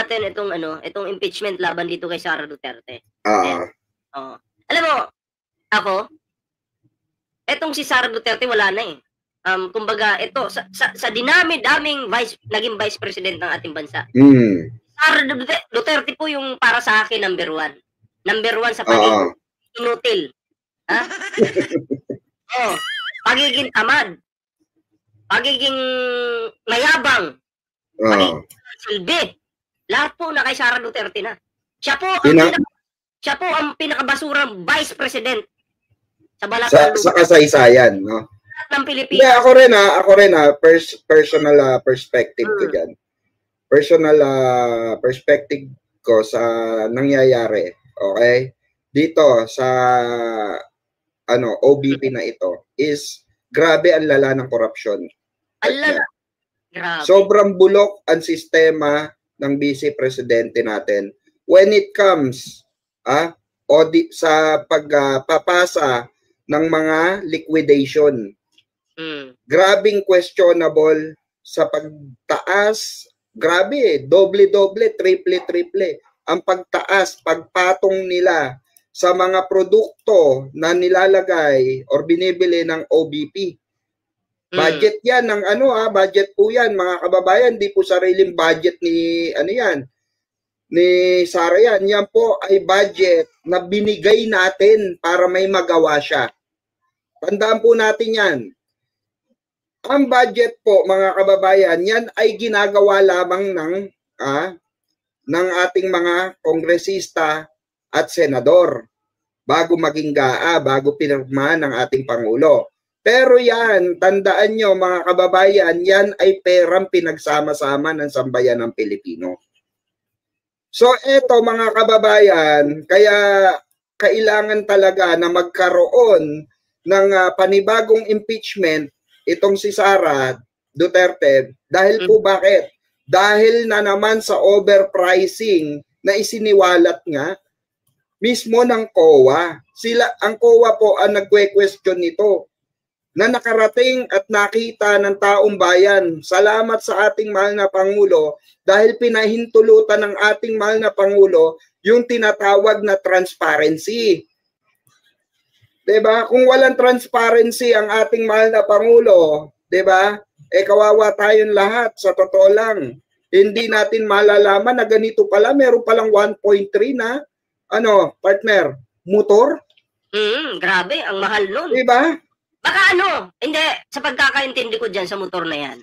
natin itong impeachment laban dito kay Sara Duterte. Alam mo, ako, etong si Sara Duterte wala na eh. Kumbaga, ito, sa dinami-daming naging vice president ng ating bansa. Sara Duterte po yung para sa akin number one. Number one sa pagiging inutil. Ha? Pagiging tamad. Pagiging mayabang. Pagiging silbi. Lahat po na kay Sara Duterte na. Siya po ang pinakabasurang vice president sa balat sa kasaysayan, no? Ng Pilipinas. Yeah, ako rin personal perspective ko diyan. Personal perspective ko sa nangyayari, okay? Dito sa OBP na ito is grabe ang lala ng korupsyon. Grabe. Sobrang bulok ang sistema ng vice presidente natin when it comes sa pagpapasa ng mga liquidation. Grabing questionable sa pagtaas. Grabe, doble-doble, triple ang pagtaas, pagpatong nila sa mga produkto na nilalagay or binibili ng OBP. Budget yan ng budget po yan mga kababayan, di po sariling budget ni ni Sara yan. Yan po ay budget na binigay natin para may magawa siya. Tandaan po natin yan. Ang budget po mga kababayan, yan ay ginagawa lamang ng ating mga kongresista at senador bago maging bago pinirmahan ng ating Pangulo. Pero yan, tandaan nyo mga kababayan, yan ay perang pinagsama-sama ng sambayan ng Pilipino. So eto mga kababayan, kaya kailangan talaga na magkaroon ng panibagong impeachment itong si Sara Duterte. Dahil po bakit? Dahil na naman sa overpricing na isiniwalat nga mismo ng COA. Ang COA po ang nagque-question nito na nakarating at nakita ng taong bayan. Salamat sa ating mahal na Pangulo dahil pinahintulutan ng ating mahal na Pangulo yung tinatawag na transparency. Diba? Kung walang transparency ang ating mahal na Pangulo, diba? Kawawa tayong lahat, sa totoo lang. Hindi natin malalaman na ganito pala, meron palang 1.3 na, partner, motor. Grabe, ang mahal nun. Diba? Baka hindi, sa pagkakaintindi ko dyan sa motor na yan.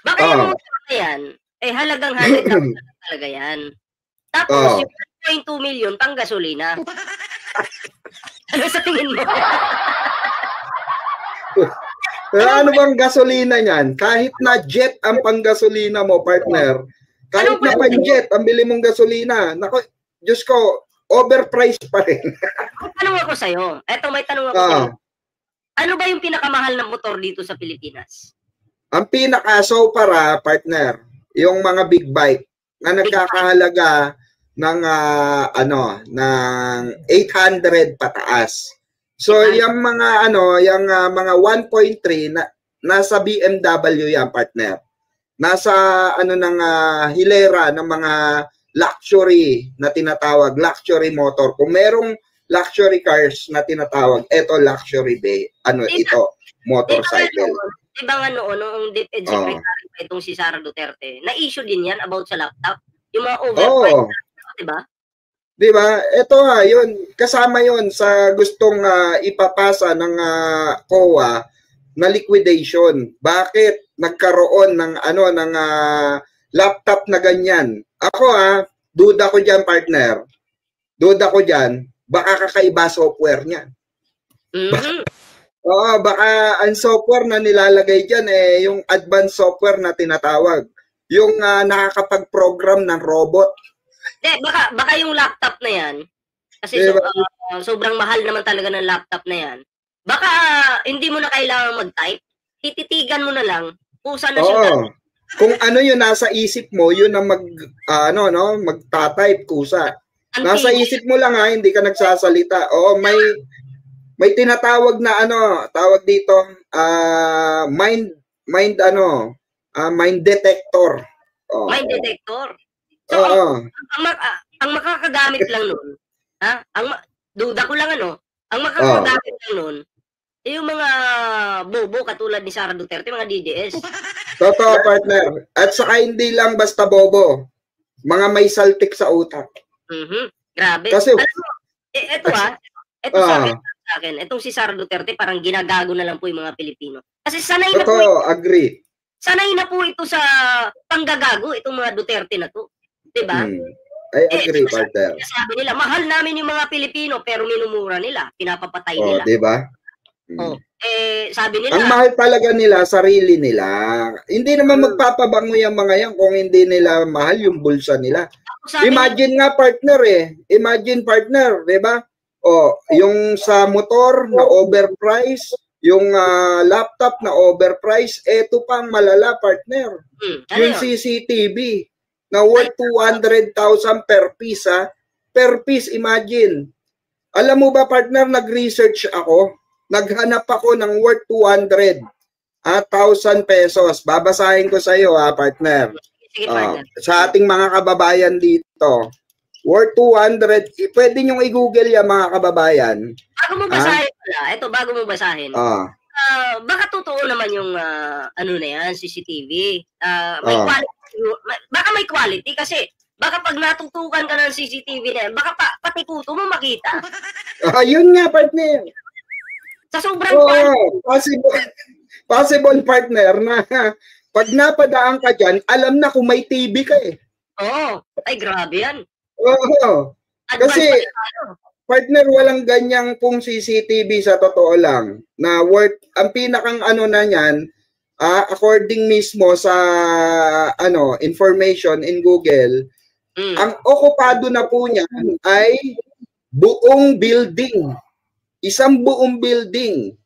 Baka yung motor na yan, halagang 100,000 talaga yan. Tapos, yung 1.2 million pang gasolina. Ano sa tingin mo? Ano bang gasolina niyan? Kahit na jet ang panggasolina mo, partner. Kahit na pang-jet ang bili mong gasolina. Nako, Diyos ko, overpriced pa rin. Tanong ako sa'yo. May tanong ako sa'yo. Ano ba yung pinakamahal na motor dito sa Pilipinas? Ang pinaka-so partner, yung mga big bike na nagkakahalaga ng ng 800 pataas. So yung mga mga 1.3 na nasa BMW yan, partner. Nasa hilera ng mga luxury na tinatawag, luxury motor. Kung merong luxury cars na tinatawag, ito luxury ito motorcycle. Diba nga noong DepEd Secretary pa itong si Sara Duterte, na-issue din yan about sa laptop. Yung mga overpriced diba? Diba? Ito yun. Kasama yun sa gustong ipapasa ng COA na liquidation. Bakit nagkaroon ng laptop na ganyan? Ako duda ko diyan, partner. Duda ko diyan, baka kakaiba software niya. Baka ang software na nilalagay diyan yung advanced software na tinatawag. Yung nakakapag-program ng robot. Baka yung laptop na yan, kasi sobrang mahal naman talaga ng laptop na yan, baka hindi mo na kailangan mag-type, tititigan mo na lang, pusa na siya. Kung ano yung nasa isip mo, yun ang magta-type kusa. Nasa isip mo lang hindi ka nagsasalita. May tinatawag na tawag dito, mind detector. Mind detector. So, ang makakagamit lang nun, duda ko lang ang makakagamit lang nun, yung mga bobo katulad ni Sara Duterte, mga DDS. Totoo, partner. At saka hindi lang basta bobo. Mga may saltik sa utak. Grabe. Kasi, alam mo, ito sa akin, itong si Sara Duterte, parang ginagago na lang po yung mga Pilipino. Kasi sanay na po ito. Agree. Sanay na po ito sa panggagago, itong mga Duterte na to. Diba? I agree, partner. Sabi nila, mahal namin yung mga Pilipino, pero minumura nila, pinapapatay nila. Diba? Sabi nila, ang mahal talaga nila, sarili nila. Hindi naman magpapabango yung mga yan kung hindi nila mahal yung bulsa nila. Imagine nga, partner Imagine, partner, diba? Yung sa motor na overprice, yung laptop na overprice, eto pang malala, partner. Yung CCTV na worth 200,000 per piece, per piece, imagine. Alam mo ba, partner, nag-research ako, naghanap ako ng worth 200,000 pesos. Babasahin ko sa iyo, partner. Sa ating mga kababayan dito, worth 200, pwede nyo i-google yan, mga kababayan. Bago mo basahin bago mo basahin. Baka totoo naman yung na yan, CCTV. May quality, baka may quality kasi baka pag natutukan ka ng CCTV na yan, baka pati kuto mo makita. Yun nga, partner. Sa sobrang possible, partner, na pag napadaan ka dyan, alam na kung may TV ka ay grabe yan. Kasi, partner, walang ganyang pong CCTV sa totoo lang. Na worth, ang pinakang na yan, according mismo sa information in Google, ang okupado na po niyan ay buong building. Isang buong building.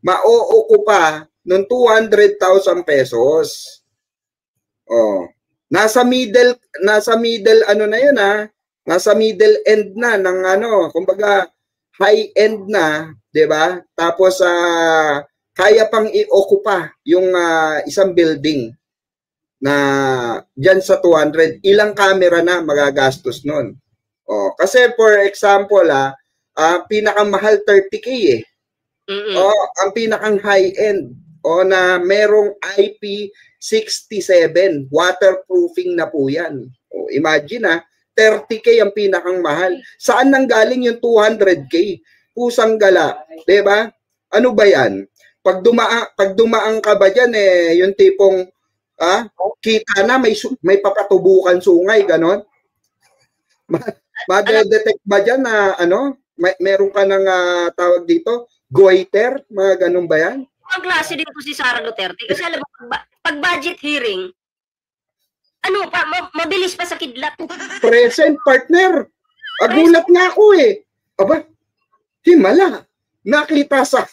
Maookupa ng 200,000 pesos. Nasa middle na yun nasa middle end na ng kumbaga high end na, 'di ba? Tapos kaya pang i-okupa yung isang building na diyan sa 200. Ilang camera na magagastos nun? Kasi for example, pinakamahal 30K ang pinakang high end na merong IP67 waterproofing na po yan. Imagine 30K ang pinakang mahal. Saan nanggaling yung 200K? Pusang gala, 'di ba? Ano ba 'yan? Pag dumaan ka ba diyan yung tipong kita na may papatubukan sungay ganon? Ma-detect ba diyan na meron ka ng tawag dito, goiter, mga ganun ba yan? Ang klase din po si Sara Duterte kasi alam mo, pag budget hearing, mabilis pa sa kidlat. Present, partner. Agulat nga ako Aba, himala. Nakita sa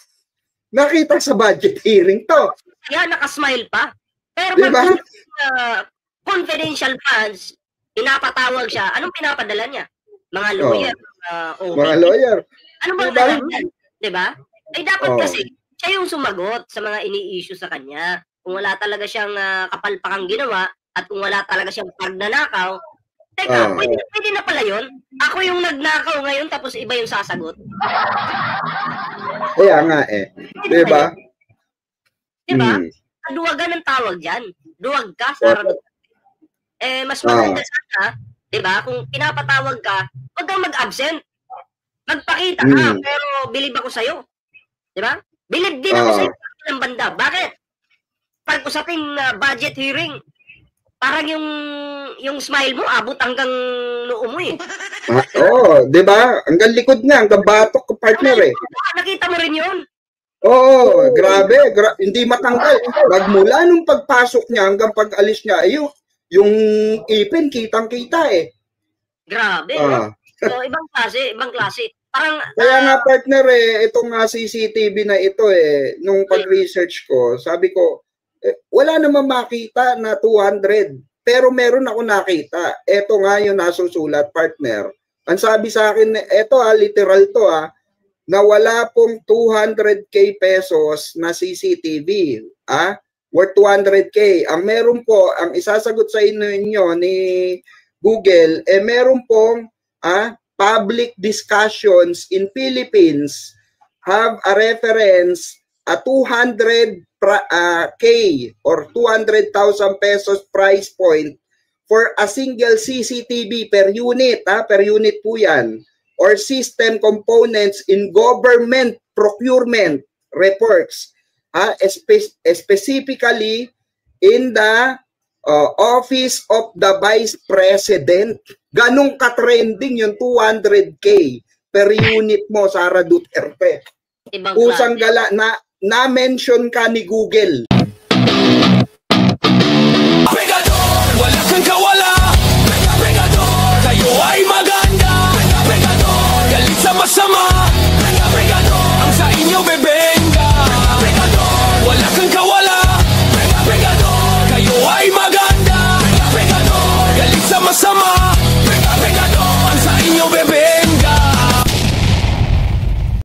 budget hearing to. Kaya nakasmile pa. Pero pag confidential funds, pinapatawag siya, anong pinapadala niya? Mga lawyer. Mga lawyer. Ano bang dala niya? Diba? Ay dapat kasi siya yung sumagot sa mga ini-issue sa kanya. Kung wala talaga siyang kapalpakang ginawa at kung wala talaga siyang pagnanakaw, teka, pwede na pala yun? Ako yung nagnakaw ngayon tapos iba yung sasagot. Kaya nga Diba? Diba? Duwagan ang tawag dyan. Duwag ka, Sara Duterte. Mas maganda sana, diba? Kung pinapatawag ka, huwag kang mag-absent. Magpakita ka, pero believe ako sa'yo. Diba? Believe din ako sa'yo ng banda. Bakit? Pag usaping budget hearing, parang yung smile mo, abot hanggang noo mo diba? Hanggang likod nga, hanggang batok ko, partner Nakita mo rin yun? Grabe. Hindi matanggal. Magmula nung pagpasok niya hanggang pag-alis niya, yung ipin, kitang-kita Grabe. So, ibang klase. Parang, kaya nga, partner itong CCTV na ito nung pag-research ko, sabi ko, wala naman makita na 200, pero meron ako nakita. Ito nga yung nasusulat, partner. Ang sabi sa akin, ito literal to na wala pong 200K pesos na CCTV. worth 200K. Ang meron po, ang isasagot sa inyo ni Google, meron pong public discussions in Philippines have a reference a 200K or 200,000 pesos price point for a single CCTV per unit, per unit po yan, or system components in government procurement reports, specifically in the Office of the Vice President. Ganong ka-trending yung 200K per unit mo, Sara Duterte. Usang gala na mention ka ni Google.